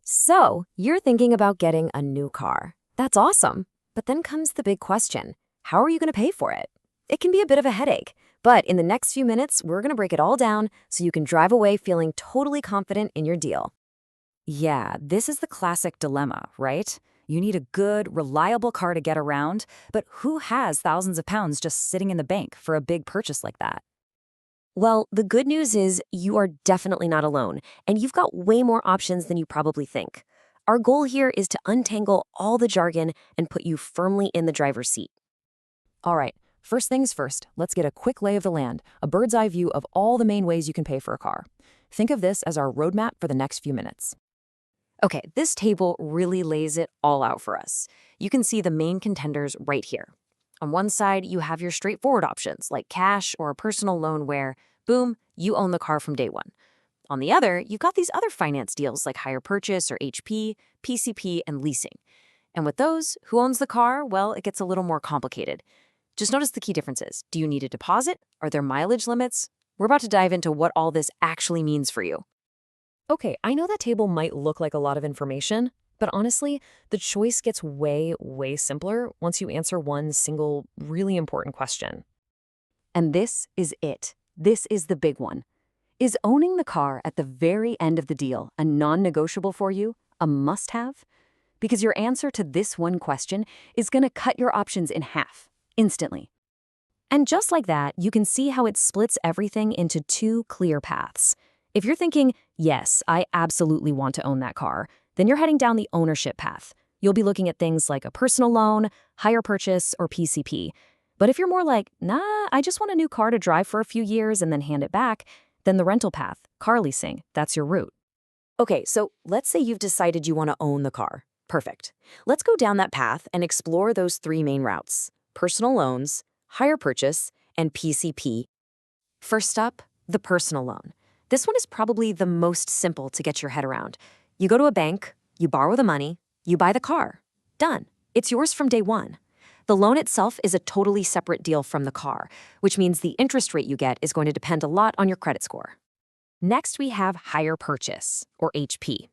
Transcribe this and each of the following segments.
So, you're thinking about getting a new car. That's awesome. But then comes the big question. How are you going to pay for it? It can be a bit of a headache, but in the next few minutes, we're going to break it all down so you can drive away feeling totally confident in your deal. Yeah, this is the classic dilemma, right? You need a good, reliable car to get around, but who has thousands of pounds just sitting in the bank for a big purchase like that? Well, the good news is you are definitely not alone, and you've got way more options than you probably think. Our goal here is to untangle all the jargon and put you firmly in the driver's seat. All right, first things first, let's get a quick lay of the land, a bird's eye view of all the main ways you can pay for a car. Think of this as our roadmap for the next few minutes. Okay, this table really lays it all out for us. You can see the main contenders right here. On one side, you have your straightforward options like cash or a personal loan where, boom, you own the car from day one. On the other, you've got these other finance deals like hire purchase or HP, PCP, and leasing. And with those, who owns the car? Well, it gets a little more complicated. Just notice the key differences. Do you need a deposit? Are there mileage limits? We're about to dive into what all this actually means for you. Okay, I know that table might look like a lot of information, but honestly, the choice gets way, way simpler once you answer one single, really important question. And this is it. This is the big one. Is owning the car at the very end of the deal a non-negotiable for you, a must-have? Because your answer to this one question is going to cut your options in half, instantly. And just like that, you can see how it splits everything into two clear paths. If you're thinking, yes, I absolutely want to own that car, then you're heading down the ownership path. You'll be looking at things like a personal loan, hire purchase, or PCP. But if you're more like, nah, I just want a new car to drive for a few years and then hand it back, then the rental path, car leasing, that's your route. Okay, so let's say you've decided you want to own the car. Perfect. Let's go down that path and explore those three main routes: personal loans, hire purchase, and PCP. First up, the personal loan. This one is probably the most simple to get your head around. You go to a bank, you borrow the money, you buy the car. Done. It's yours from day one. The loan itself is a totally separate deal from the car, which means the interest rate you get is going to depend a lot on your credit score. Next, we have hire purchase, or HP.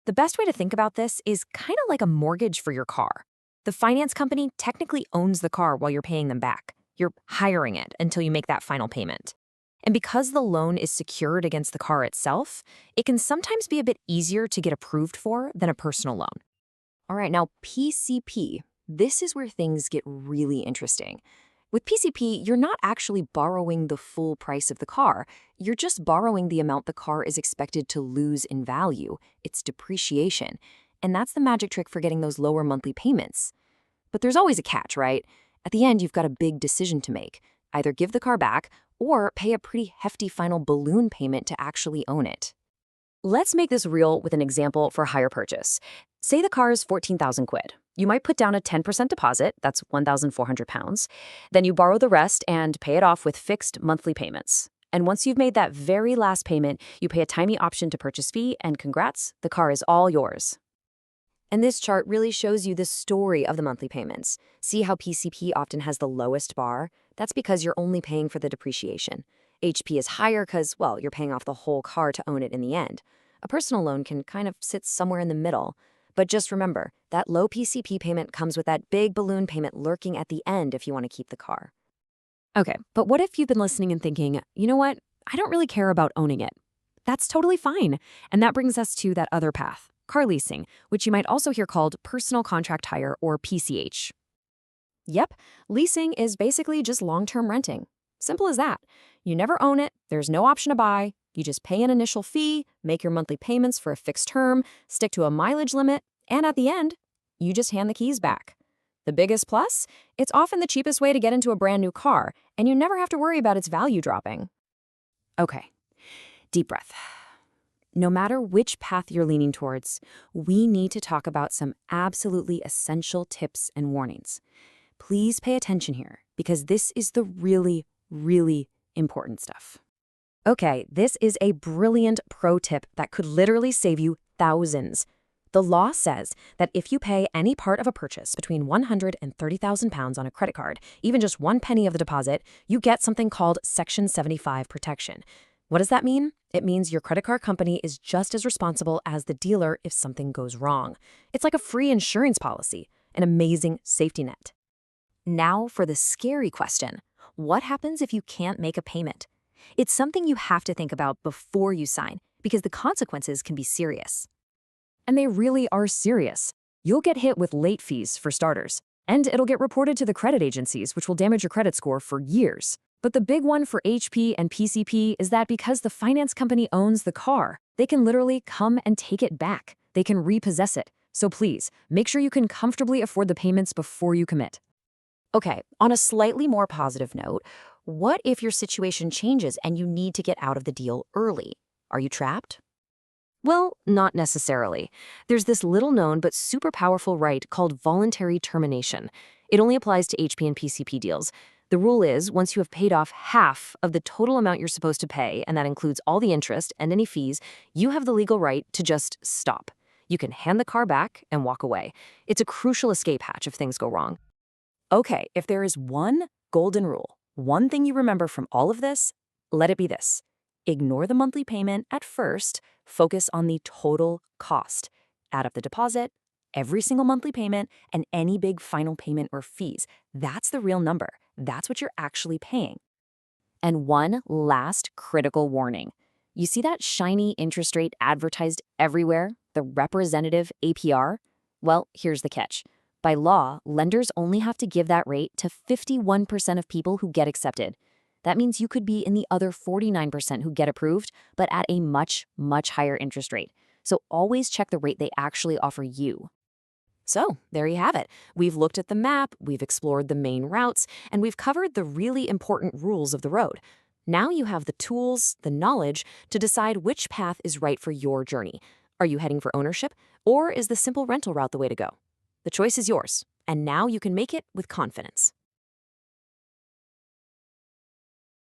The best way to think about this is kind of like a mortgage for your car. The finance company technically owns the car while you're paying them back. You're hiring it until you make that final payment. And because the loan is secured against the car itself, it can sometimes be a bit easier to get approved for than a personal loan. All right, now PCP. This is where things get really interesting. With PCP, you're not actually borrowing the full price of the car. You're just borrowing the amount the car is expected to lose in value, its depreciation. And that's the magic trick for getting those lower monthly payments. But there's always a catch, right? At the end, you've got a big decision to make. Either give the car back or pay a pretty hefty final balloon payment to actually own it. Let's make this real with an example for hire purchase. Say the car is 14,000 quid. You might put down a 10% deposit, that's 1,400 pounds. Then you borrow the rest and pay it off with fixed monthly payments. And once you've made that very last payment, you pay a tiny option to purchase fee, and congrats, the car is all yours. And this chart really shows you the story of the monthly payments. See how PCP often has the lowest bar? That's because you're only paying for the depreciation. HP is higher because, well, you're paying off the whole car to own it in the end. A personal loan can kind of sit somewhere in the middle. But just remember, that low PCP payment comes with that big balloon payment lurking at the end if you want to keep the car. Okay, but what if you've been listening and thinking, you know what, I don't really care about owning it? That's totally fine. And that brings us to that other path, car leasing, which you might also hear called personal contract hire, or PCH. Yep, leasing is basically just long-term renting. Simple as that. You never own it, there's no option to buy, you just pay an initial fee, make your monthly payments for a fixed term, stick to a mileage limit, and at the end, you just hand the keys back. The biggest plus? It's often the cheapest way to get into a brand new car, and you never have to worry about its value dropping. Okay, deep breath. No matter which path you're leaning towards, we need to talk about some absolutely essential tips and warnings. Please pay attention here, because this is the really, really important stuff. Okay, this is a brilliant pro tip that could literally save you thousands. The law says that if you pay any part of a purchase between 100 and 30,000 pounds on a credit card, even just 1 penny of the deposit, you get something called Section 75 protection. What does that mean? It means your credit card company is just as responsible as the dealer if something goes wrong. It's like a free insurance policy, an amazing safety net. Now for the scary question. What happens if you can't make a payment? It's something you have to think about before you sign because the consequences can be serious. And they really are serious. You'll get hit with late fees for starters, and it'll get reported to the credit agencies, which will damage your credit score for years. But the big one for HP and PCP is that because the finance company owns the car, they can literally come and take it back. They can repossess it. So please, make sure you can comfortably afford the payments before you commit. Okay, on a slightly more positive note, what if your situation changes and you need to get out of the deal early? Are you trapped? Well, not necessarily. There's this little known but super powerful right called voluntary termination. It only applies to HP and PCP deals. The rule is once you have paid off half of the total amount you're supposed to pay, and that includes all the interest and any fees, you have the legal right to just stop. You can hand the car back and walk away. It's a crucial escape hatch if things go wrong. Okay, if there is one golden rule, one thing you remember from all of this, let it be this. Ignore the monthly payment at first, focus on the total cost. Add up the deposit, every single monthly payment, and any big final payment or fees. That's the real number. That's what you're actually paying. And one last critical warning. You see that shiny interest rate advertised everywhere, the representative APR? Well, here's the catch. By law, lenders only have to give that rate to 51% of people who get accepted. That means you could be in the other 49% who get approved, but at a much, much higher interest rate. So always check the rate they actually offer you. So there you have it. We've looked at the map, we've explored the main routes, and we've covered the really important rules of the road. Now you have the tools, the knowledge to decide which path is right for your journey. Are you heading for ownership, or is the simple rental route the way to go? The choice is yours, and now you can make it with confidence.